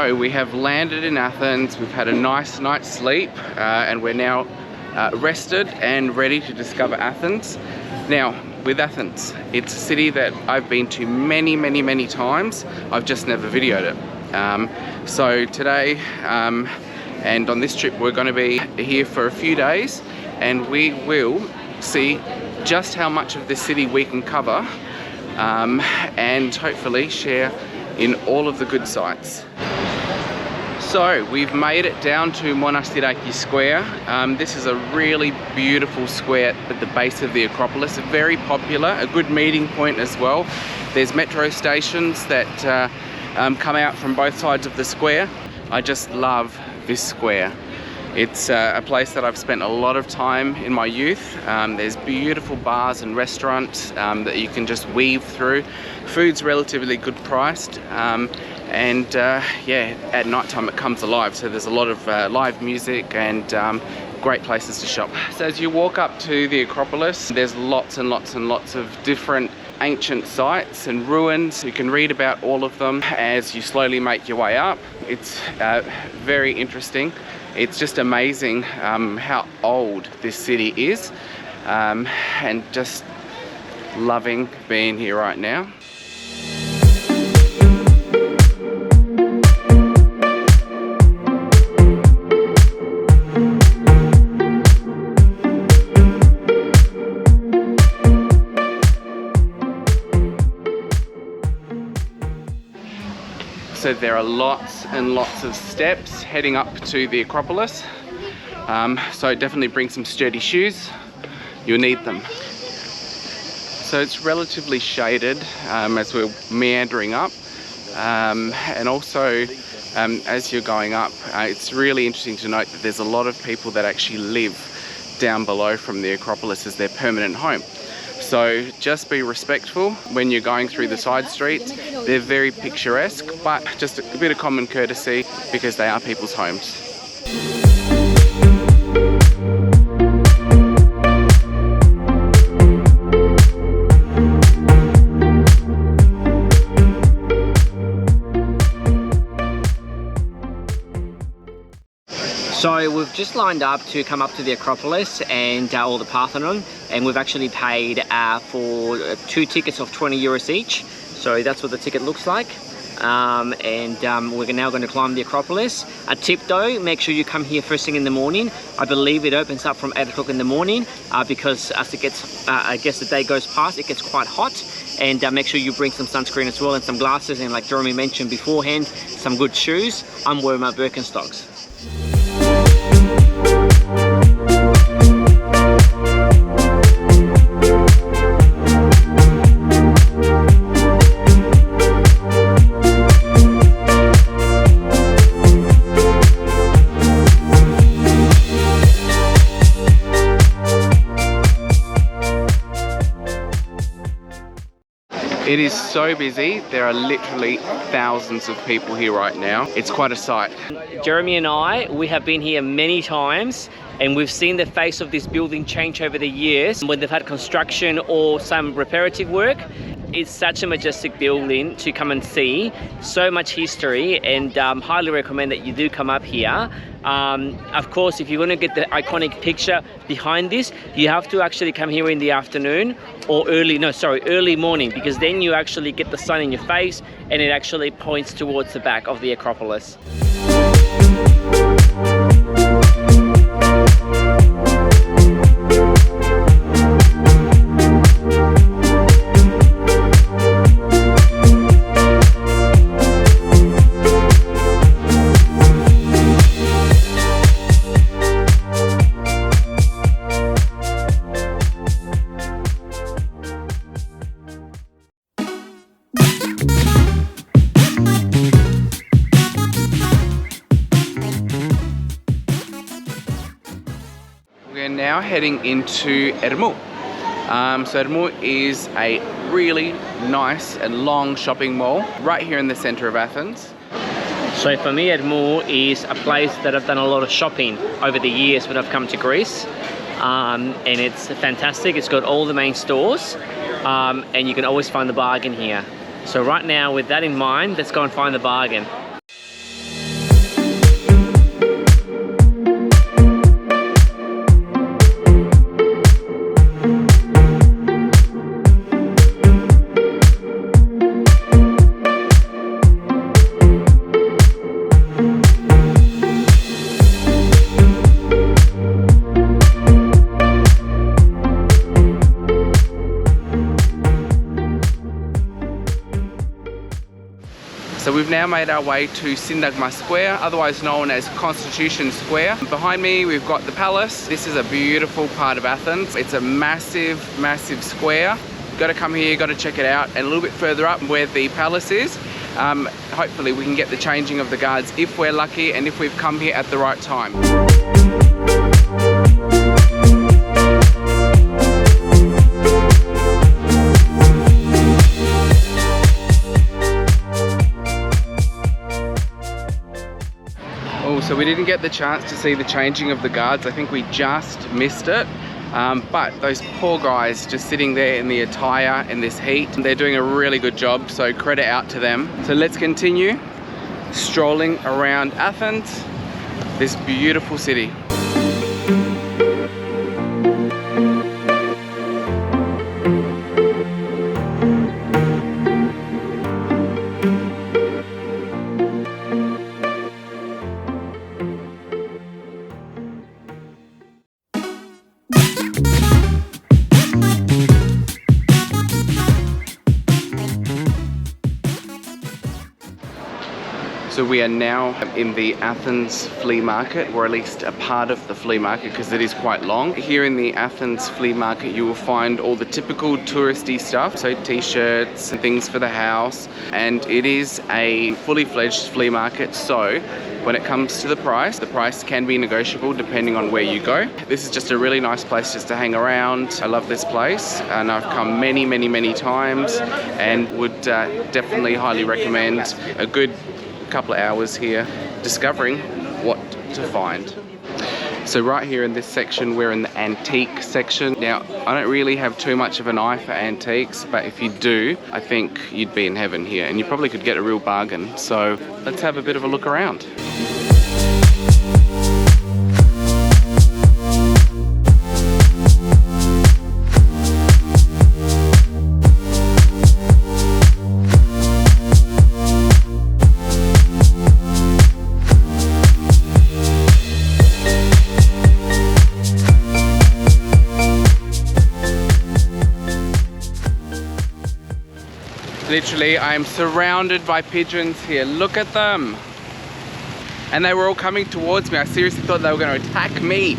So we have landed in Athens, we've had a nice night's sleep, and we're now rested and ready to discover Athens. Now, with Athens, it's a city that I've been to many times. I've just never videoed it. So today, and on this trip, we're going to be here for a few days, and we will see just how much of this city we can cover, and hopefully share in all of the good sites. So we've made it down to Monastiraki Square. This is a really beautiful square at the base of the Acropolis, very popular, a good meeting point as well. There's metro stations that come out from both sides of the square. I just love this square. It's a place that I've spent a lot of time in my youth. There's beautiful bars and restaurants that you can just weave through. Food's relatively good priced, and yeah, at night time it comes alive, so there's a lot of live music and great places to shop. So as you walk up to the Acropolis, there's lots and lots of different ancient sites and ruins. You can read about all of them as you slowly make your way up. It's very interesting. It's just amazing how old this city is, and just loving being here right now. So there are lots and lots of steps heading up to the Acropolis. So definitely bring some sturdy shoes. You'll need them. So it's relatively shaded as we're meandering up. And also as you're going up, it's really interesting to note that there's a lot of people that actually live down below from the Acropolis as their permanent home. So just be respectful when you're going through the side streets. They're very picturesque, but just a bit of common courtesy because they are people's homes. So we've just lined up to come up to the Acropolis and or the Parthenon, and we've actually paid for 2 tickets of 20 euros each. So that's what the ticket looks like. We're now going to climb the Acropolis. A tip though, make sure you come here first thing in the morning. I believe it opens up from 8 o'clock in the morning because as it gets, I guess the day goes past, it gets quite hot. And make sure you bring some sunscreen as well and some glasses, and like Jeremy mentioned beforehand, some good shoes. I'm wearing my Birkenstocks. It is so busy. There are literally thousands of people here right now. It's quite a sight. Jeremy and I, we have been here many times, and we've seen the face of this building change over the years when they've had construction or some reparative work. It's such a majestic building to come and see, so much history, and highly recommend that you do come up here. Of course, if you want to get the iconic picture behind this, you have to actually come here in the afternoon or early morning, because then you actually get the sun in your face and it actually points towards the back of the Acropolis. We're now heading into Ermou. So Ermou is a really nice and long shopping mall right here in the center of Athens. So for me, Ermou is a place that I've done a lot of shopping over the years when I've come to Greece. And it's fantastic. It's got all the main stores, and you can always find the bargain here. So right now, with that in mind, let's go and find the bargain. now made our way to Syntagma Square, otherwise known as Constitution Square. Behind me we've got the palace. This is a beautiful part of Athens. It's a massive square. You've got to come here, you've got to check it out. And a little bit further up where the palace is, hopefully we can get the changing of the guards if we're lucky and if we've come here at the right time. So we didn't get the chance to see the changing of the guards. I think we just missed it. But those poor guys just sitting there in the attire in this heat, they're doing a really good job, so credit out to them. So let's continue strolling around Athens, this beautiful city. So we are now in the Athens Flea Market, or at least a part of the flea market because it is quite long. Here in the Athens Flea Market you will find all the typical touristy stuff, so t-shirts and things for the house, and it is a fully fledged flea market, so when it comes to the price can be negotiable depending on where you go. This is just a really nice place just to hang around. I love this place and I've come many times and would definitely highly recommend a good couple of hours here discovering what to find. So right here in this section we're in the antique section. Now I don't really have too much of an eye for antiques, but if you do, I think you'd be in heaven here and you probably could get a real bargain. So let's have a bit of a look around. Literally, I am surrounded by pigeons here. Look at them. And they were all coming towards me. I seriously thought they were going to attack me.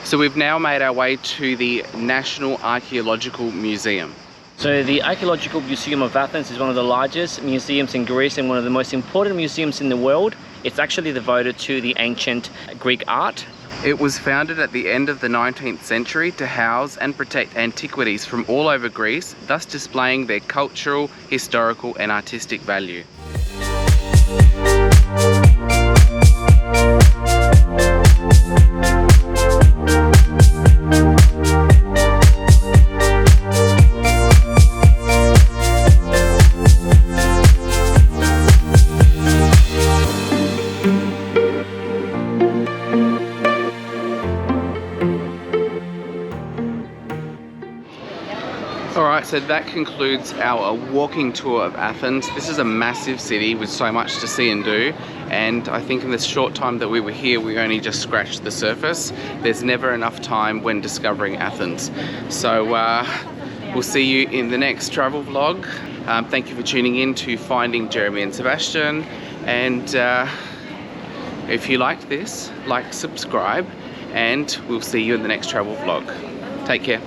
So we've now made our way to the National Archaeological Museum. So the Archaeological Museum of Athens is one of the largest museums in Greece and one of the most important museums in the world. It's actually devoted to the ancient Greek art. It was founded at the end of the 19th century to house and protect antiquities from all over Greece, thus displaying their cultural, historical and artistic value. Alright, so that concludes our walking tour of Athens. This is a massive city with so much to see and do, and I think in this short time that we were here we only just scratched the surface. There's never enough time when discovering Athens. So we'll see you in the next travel vlog. Thank you for tuning in to Finding Jeremy and Sebastian, and if you liked this, like, subscribe, and we'll see you in the next travel vlog. Take care.